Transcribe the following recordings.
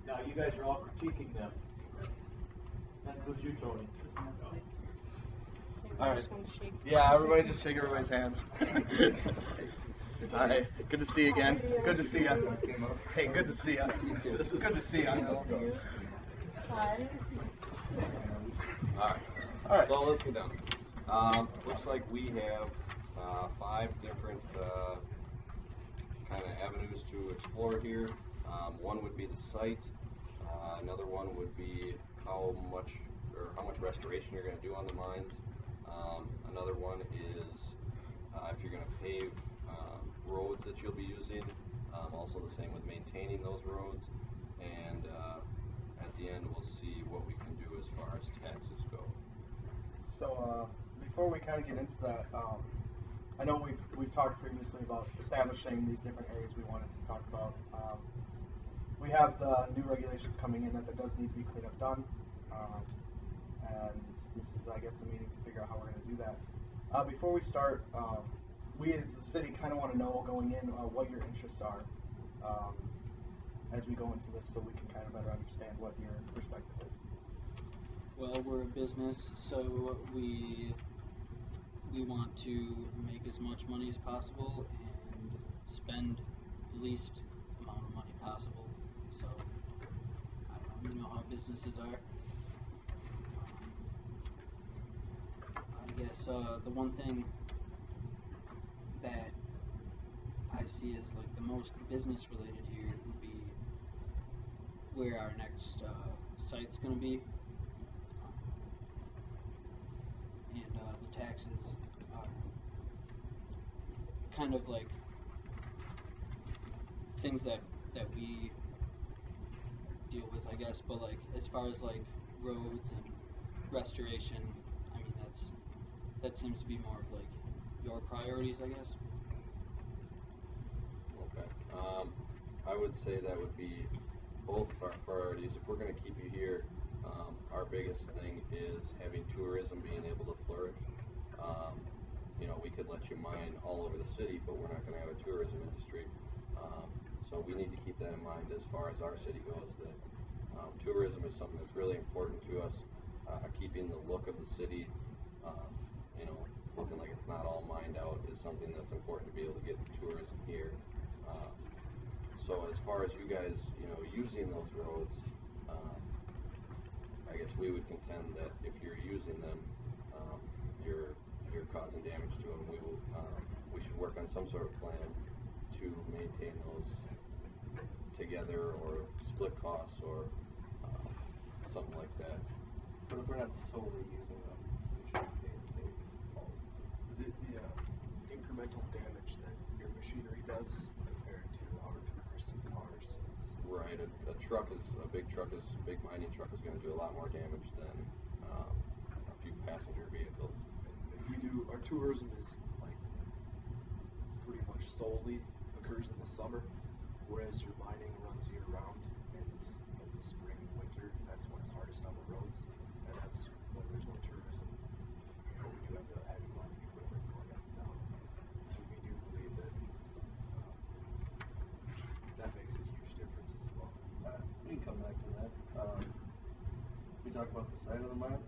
Now you guys are all critiquing them. That includes you, Tony. All right. Yeah, everybody just shake everybody's hands. All right. Good to see you again. Good to see you. Hey, good to see you. Good to see you. Hi. All right. So let's get down. Looks like we have 5 different kind of avenues to explore here. One would be the site. Another one would be how much restoration you're going to do on the mines. Another one is if you're going to pave roads that you'll be using. Also the same with maintaining those roads. And at the end we'll see what we can do as far as taxes go. So before we kind of get into that, I know we've talked previously about establishing these different areas we wanted to talk about. We have the new regulations coming in that there does need to be cleanup done, and this is, I guess, the meeting to figure out how we're going to do that. Before we start, we as a city kind of want to know going in what your interests are as we go into this, so we can kind of better understand what your perspective is. Well, we're a business, so we want to make as much money as possible and spend the least amount of money possible. So I don't really know how businesses are. I guess the one thing that I see as like the most business related here would be where our next site's going to be. And the taxes are kind of like things that we deal with, I guess, but like as far as like roads and restoration, I mean that seems to be more of like your priorities, I guess. Okay. I would say that would be both of our priorities. If we're going to keep you here, our biggest thing is having tourism being able to flourish. We could let you mine all over the city, but we're not going to have a tourism industry. So we need to keep that in mind as far as our city goes, that tourism is something that's really important to us. Keeping the look of the city, looking like it's not all mined out is something that's important to be able to get tourism here. So as far as you guys, using those roads, I guess we would contend that if you're using them, you're causing damage to them. We should work on some sort of plan to maintain those together, or split costs, or something like that. But if we're not solely using them, we should pay the incremental damage that your machinery does compared to our tourists and cars. Right, a big mining truck is going to do a lot more damage than a few passenger vehicles. Our tourism is like pretty much solely occurs in the summer, whereas your mining runs year round, and in the spring and winter, that's when it's hardest on the roads, and that's when there's no tourism. But we do have the heavy mining equipment going up and down. So we do believe that that makes a huge difference as well. We can come back to that. We talk about the site of the mine.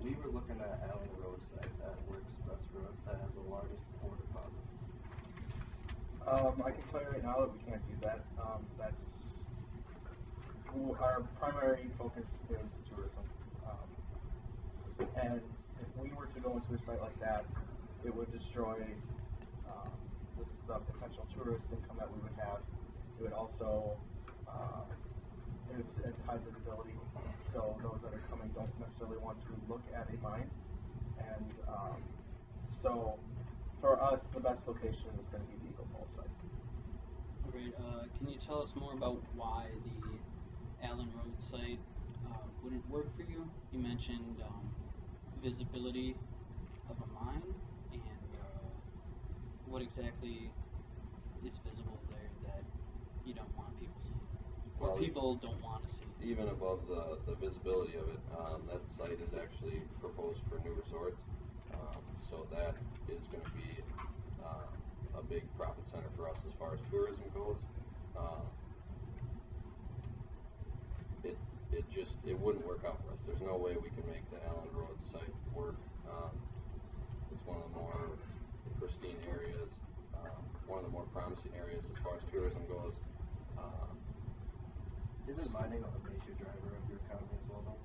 We were looking at Allen Road site. That works best for us. That has the largest ore deposits. I can tell you right now that we can't do that. Our primary focus is tourism. And if we were to go into a site like that, it would destroy the potential tourist income that we would have. It would also, it's high visibility, so those that are coming don't necessarily want to look at a mine. And so for us, the best location is going to be the Eagle Falls site. Great. Can you tell us more about why the Allen Road site wouldn't work for you? You mentioned visibility of a mine, and what exactly is visible there that you don't want people seeing, or Well, people don't want to see? Even above the visibility of it, that site is actually proposed for new resorts, so that is going to be a big profit center for us as far as tourism goes. it wouldn't work out for us. There's no way we can make the Allen Road site work. It's one of the more pristine areas, one of the more promising areas as far as tourism goes. Isn't mining a major driver of your economy as well, though?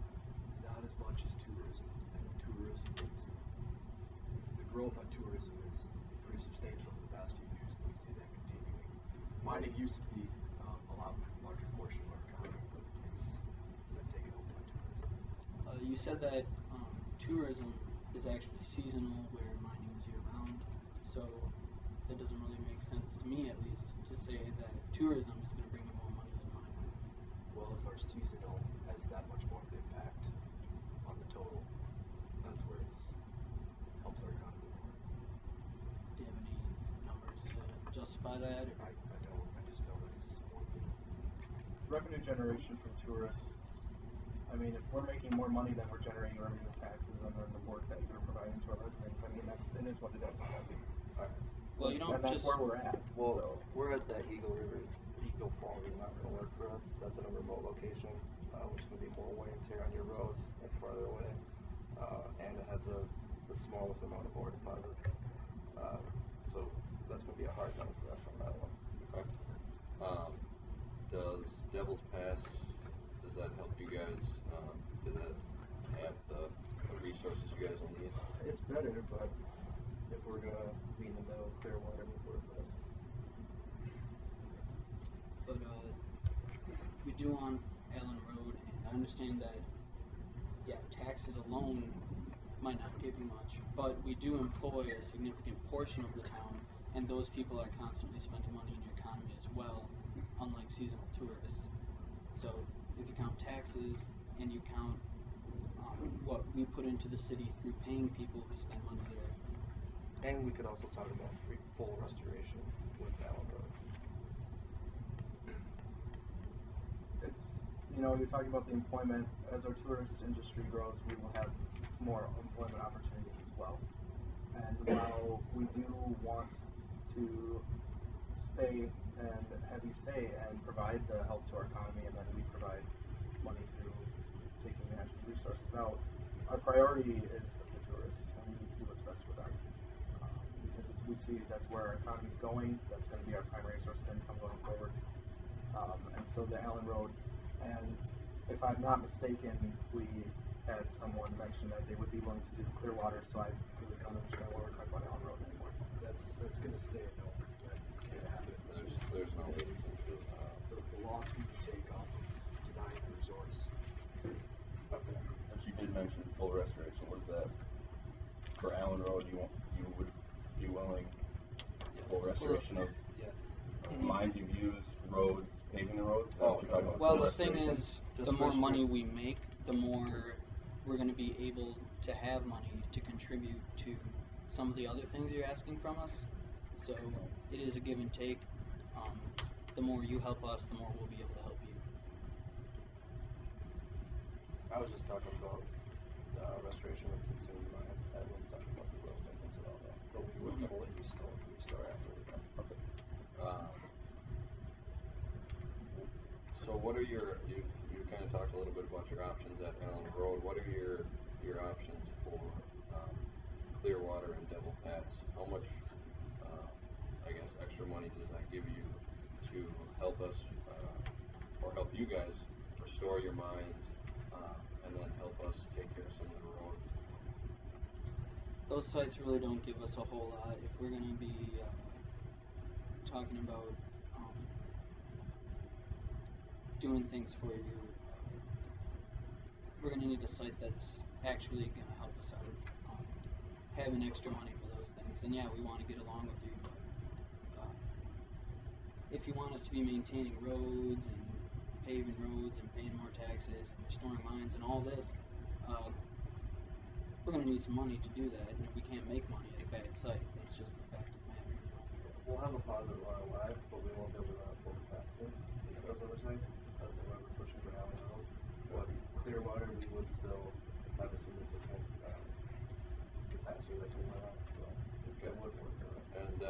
Not as much as tourism. I mean, tourism is, the growth on tourism is pretty substantial in the past few years, and we see that continuing. Mining used to be a lot larger portion of our economy, but it's been taken over by tourism. You said that tourism is actually seasonal, where mining is year-round. So that doesn't really make sense to me, at least, to say that tourism is going to bring you more money than mining. Well, if our seasonal has that much more of an impact on the total, that's where it helps our economy more. Do you have any numbers to justify that? Or? I don't. I just know that it's more than Revenue generation from tourists. I mean, if we're making more money than we're generating revenue in taxes and then the work that you're providing to our residents, I mean, it is what it is. Well, you don't And that's just. where we're at. Well, so. we're at that Eagle River. Eagle Falls is not going to work for us. That's in a remote location, which is going to be more wear and tear on your roads. That's farther away. And it has the smallest amount of ore deposits. So that's going to be a hard no for us on that one. Okay. Does Devil's Pass, does that help you guys? Does that have the resources you guys will need? It's better, but if we're going to be in the middle of Clearwater, it would work for us. But we do on Allen Road, and I understand that, yeah, taxes alone might not give you much, but we do employ a significant portion of the town, and those people are constantly spending money in your economy as well, unlike seasonal tourists. So if you count taxes and you count what we put into the city through paying people who spend money there. And we could also talk about full restoration with Allen Road. It's, you're talking about the employment. As our tourist industry grows, we will have more employment opportunities as well. And while we do want to stay and have you stay and provide the help to our economy, and then we provide money through taking national resources out, our priority is the tourists, and we need to do what's best for them. Because we see that's where our economy is going. That's going to be our primary source of income going forward. And so the Allen Road, and if I'm not mistaken, we had someone mention that they would be willing to do the Clearwater, so I really don't understand why we're talking about Allen Road anymore. That's going to stay a no. That can't happen. There's no way you can do The loss we would take off of denying the resource. Okay. But you did mention full restoration. What is that? For Allen Road, you would be willing full restoration of Yes. mines you've used, roads, paving the roads? Is that what you're talking about? Well, Full the thing restoration? is, the more money we make, the more we're going to be able to have money to contribute to some of the other things you're asking from us. So it is a give and take. The more you help us, the more we'll be able to help you. I was just talking about restoration of consumed mines. I wasn't talking about the road maintenance at all, though. But we would fully restore after we're done. Okay. So what are you kind of talked a little bit about your options at Allen Road. What are your options for Clearwater and Devil Pass? How much, I guess, extra money does that give you to help us, or help you guys restore your mines, and then help us take care of some of the roads? Those sites really don't give us a whole lot. If we're going to be talking about doing things for you, we're going to need a site that's actually going to help us out. Having extra money for those things, and yeah, we want to get along with you, but if you want us to be maintaining roads and paving roads and paying more taxes and restoring mines and all this, we're going to need some money to do that, and if we can't make money at a bad site, that's just the fact of the matter. We'll have a positive ROI, but we won't be able to run full capacity at those other sites. That's the way we're pushing for Allen Road. But Clearwater, we would still have a significant capacity that can run on, so it would work for us. And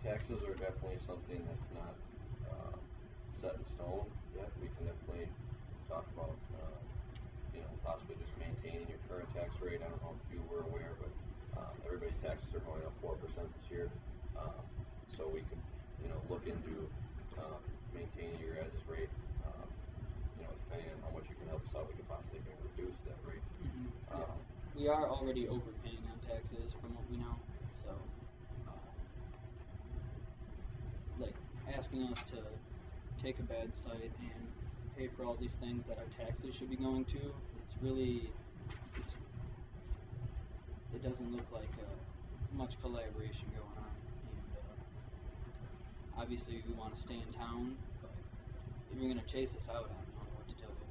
taxes are definitely something that's not set in stone yet. We can definitely talk about we are already overpaying on taxes from what we know, so, like, asking us to take a bad site and pay for all these things that our taxes should be going to, it's, it doesn't look like much collaboration going on. And obviously we want to stay in town, but if you're going to chase us out, I don't know what to tell you.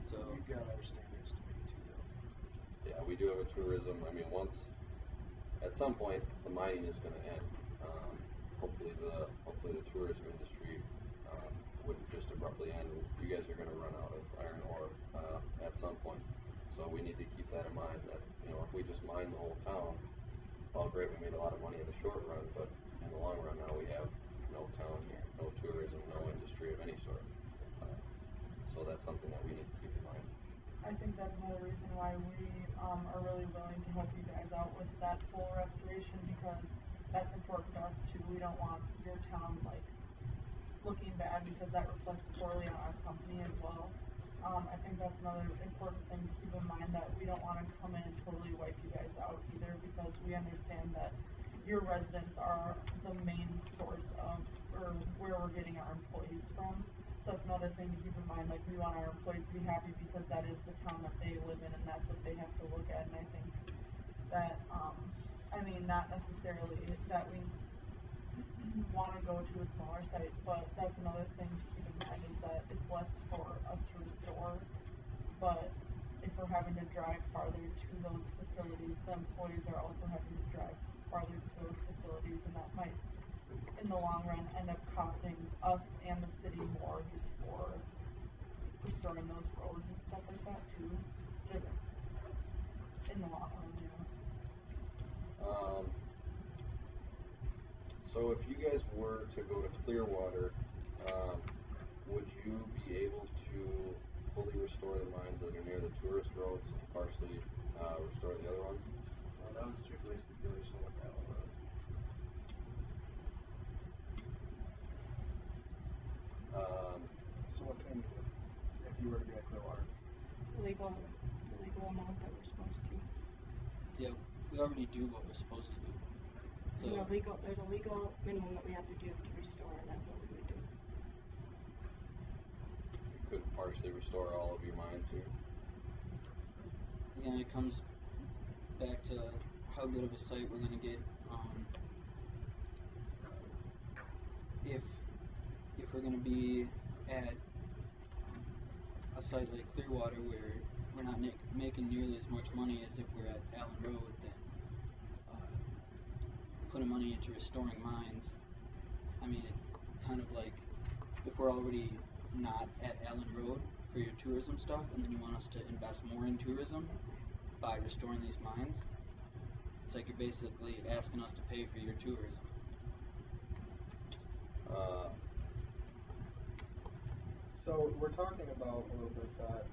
So We've got our standards to meet too, though. Yeah, we do have a tourism. I mean, at some point, the mining is going to end. Hopefully the tourism industry wouldn't just abruptly end. You guys are going to run out of iron ore at some point. So we need to keep that in mind that, if we just mine the whole town, well, great, we made a lot of money in the short run, but in the long run now we have no town here, no tourism, no industry of any sort. So that's something that we need to keep in mind. I think that's another reason why we are really willing to help you guys out with that full restoration, because that's important to us too. We don't want your town looking bad, because that reflects poorly on our company as well. I think that's another important thing to keep in mind, that we don't want to come in and totally wipe you guys out either, because we understand that your residents are the main source of, or where we're getting our employees from. So that's another thing to keep in mind. We want our employees to be happy, because that is the town that they live in, and that's what they have to look at. And I think that, not necessarily that we want to go to a smaller site, but that's another thing to keep in mind, is that it's less for us to restore, but if we're having to drive farther to those facilities, the employees are also having to drive farther to those facilities, and that might, in the long run, end up costing us and the city more, just for restoring those roads and stuff like that too, just in the long run, So if you guys were to go to Clearwater, would you be able to fully restore the mines that are near the tourist roads and partially restore the other ones? Well, that was strictly a stipulation with that road. So what can you do if you were to be at Clearwater? legal amount that we're supposed to. yeah, we already do what we're supposed to do. So There's a legal minimum that we have to do to restore, and that's what we would do. You could partially restore all of your mines here. again, it comes back to how good of a site we're going to get. If we're going to be at a site like Clearwater, where we're not making nearly as much money as if we're at Allen Road, then putting money into restoring mines, it's kind of like if we're already not at Allen Road for your tourism stuff, and then you want us to invest more in tourism by restoring these mines, it's like you're basically asking us to pay for your tourism. So we're talking about a little bit that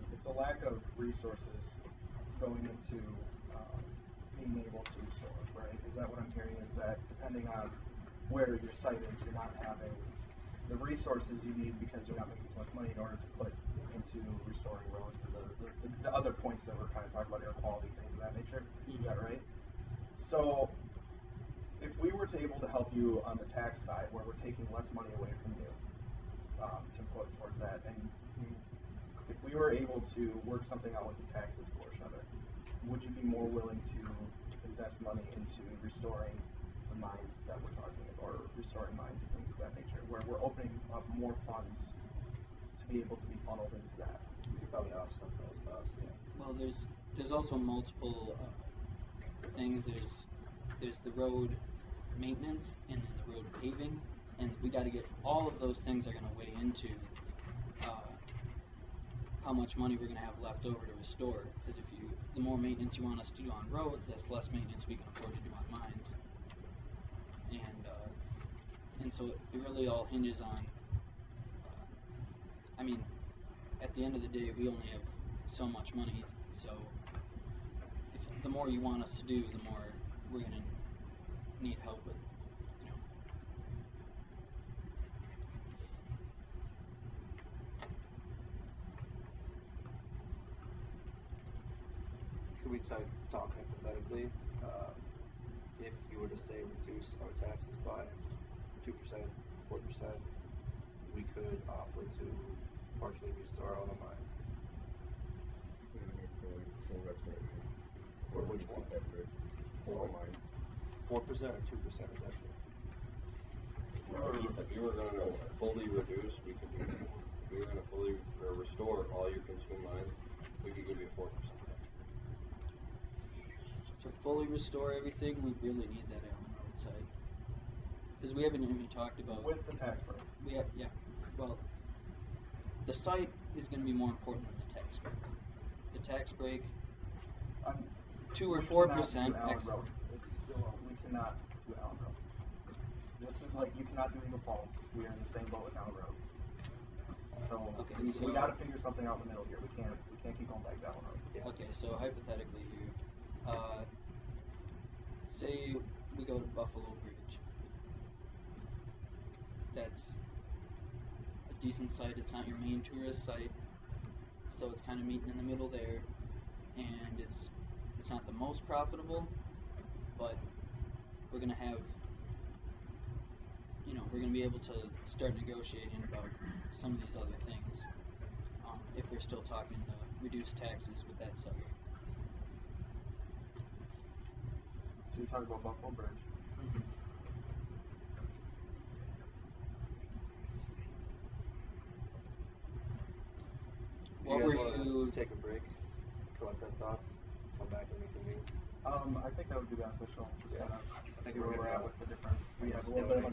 it's a lack of resources going into being able to restore, right? Is that what I'm hearing? Is that depending on where your site is, you're not having the resources you need because you're not making as much money in order to put into restoring roads and the other points that we're kind of talking about, air quality, things of that nature. Is that right? So if we were to able to help you on the tax side, where we're taking less money away from you to put towards that, and if we were able to work something out with the taxes portion of it, would you be more willing to invest money into restoring the mines that we're talking about, or restoring mines and things of that nature, where we're opening up more funds to be able to be funneled into that? We could probably offset those costs, yeah. Well, there's also multiple things. There's the road maintenance and then the road paving, and we got to get all of those things are going to weigh into how much money we're going to have left over to restore. Because the more maintenance you want us to do on roads, that's less maintenance we can afford to do on mines. And so it really all hinges on. At the end of the day, we only have so much money. So the more you want us to do, the more we're going to need help with. we talk hypothetically, if you were to say reduce our taxes by 2%, 4%, we could offer to partially restore all the mines. We would need full restoration. For which one? All mines. 4% or 2% reduction? If you were gonna fully reduce, we could do that. If you were gonna fully restore all your consumed mines, we could give you 4%. To fully restore everything, we really need that Allen Road site. Because we haven't even talked about. With the tax break. Yeah. Well, the site is going to be more important than the tax break. The tax break, 2 or 4%. Allen Road. It's still, we cannot do Allen Road. Just as like you cannot do Eagle Falls, we are in the same boat with Allen Road. So, Okay, we got to figure something out in the middle here. We can't keep going back to Allen Road. Yeah. Okay, so hypothetically here, say we go to Buffalo Bridge. That's a decent site. It's not your main tourist site, so it's kind of meeting in the middle there, and it's not the most profitable, but we're gonna have, we're gonna be able to start negotiating about some of these other things, if we're still talking reduced taxes with that site. So you're talking about Buffalo Bridge. Mm-hmm. Do What you were guys want you? to take a break, collect our thoughts, come back and reconvene? I think that would be beneficial. Just Yeah. kind of I think see we're where we're gonna at with the different. We have a little bit of a